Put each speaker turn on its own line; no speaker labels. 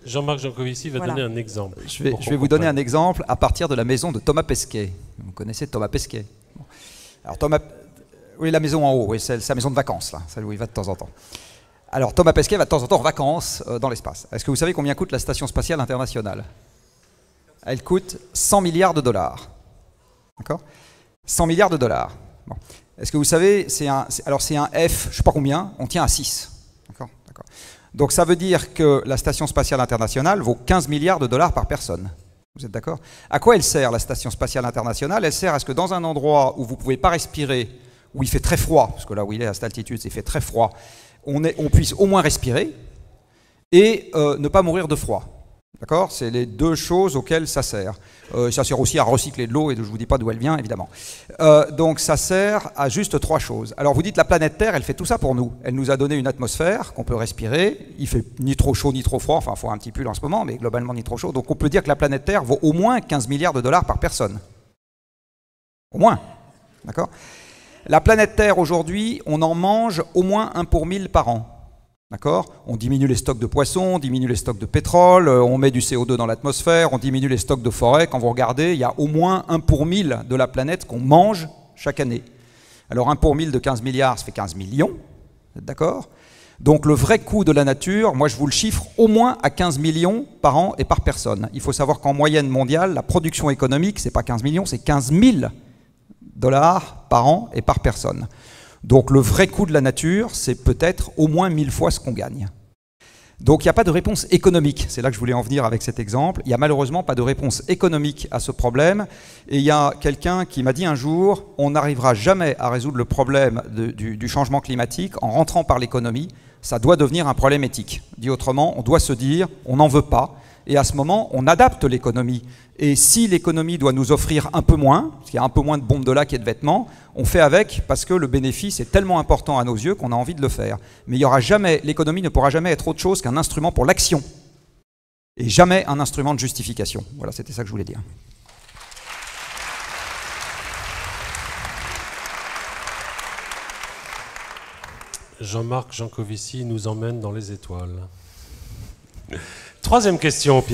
Jean-Marc Jancovici va donner un exemple.
Je vais vous donner un exemple à partir de la maison de Thomas Pesquet. Vous connaissez Thomas Pesquet. Bon. Alors Thomas, oui, la maison en haut, oui, c'est sa maison de vacances, là, celle où il va de temps en temps. Alors Thomas Pesquet va de temps en temps en vacances dans l'espace. Est-ce que vous savez combien coûte la Station Spatiale Internationale? Elle coûte 100 milliards de dollars. D'accord? 100 milliards de dollars. Bon. Est-ce que vous savez, c'est un F, je ne sais pas combien, on tient à 6. D'accord? Donc ça veut dire que la Station Spatiale Internationale vaut 15 milliards de dollars par personne. Vous êtes d'accord? À quoi elle sert, la Station Spatiale Internationale? Elle sert à ce que dans un endroit où vous ne pouvez pas respirer, où il fait très froid, parce que là où il est à cette altitude, il fait très froid, on puisse au moins respirer et ne pas mourir de froid. D'accord? C'est les deux choses auxquelles ça sert. Ça sert aussi à recycler de l'eau, et je ne vous dis pas d'où elle vient, évidemment. Donc ça sert à juste 3 choses. Alors vous dites, la planète Terre, elle fait tout ça pour nous. Elle nous a donné une atmosphère qu'on peut respirer. Il fait ni trop chaud, ni trop froid. Enfin, il faut un petit pull en ce moment, mais globalement, ni trop chaud. Donc on peut dire que la planète Terre vaut au moins 15 milliards de dollars par personne. Au moins. D'accord? La planète Terre, aujourd'hui, on en mange au moins 1 pour 1000 par an. D'accord? On diminue les stocks de poissons, on diminue les stocks de pétrole, on met du CO2 dans l'atmosphère, on diminue les stocks de forêt. Quand vous regardez, il y a au moins 1 pour 1000 de la planète qu'on mange chaque année. Alors 1 pour 1000 de 15 milliards, ça fait 15 millions. Vous êtes d'accord? Donc le vrai coût de la nature, moi je vous le chiffre au moins à 15 millions par an et par personne. Il faut savoir qu'en moyenne mondiale, la production économique, c'est pas 15 millions, c'est 15 000 dollars par an et par personne. Donc le vrai coût de la nature, c'est peut-être au moins 1000 fois ce qu'on gagne. Donc il n'y a pas de réponse économique, c'est là que je voulais en venir avec cet exemple. Il n'y a malheureusement pas de réponse économique à ce problème. Et il y a quelqu'un qui m'a dit un jour, on n'arrivera jamais à résoudre le problème du changement climatique en rentrant par l'économie. Ça doit devenir un problème éthique. Dit autrement, on doit se dire, on n'en veut pas. Et à ce moment, on adapte l'économie. Et si l'économie doit nous offrir un peu moins, parce qu'il y a un peu moins de bombes de lac et de vêtements, on fait avec parce que le bénéfice est tellement important à nos yeux qu'on a envie de le faire. Mais l'économie ne pourra jamais être autre chose qu'un instrument pour l'action. Et jamais un instrument de justification. Voilà, c'était ça que je voulais dire.
Jean-Marc Jancovici nous emmène dans les étoiles. Troisième question, Pierre.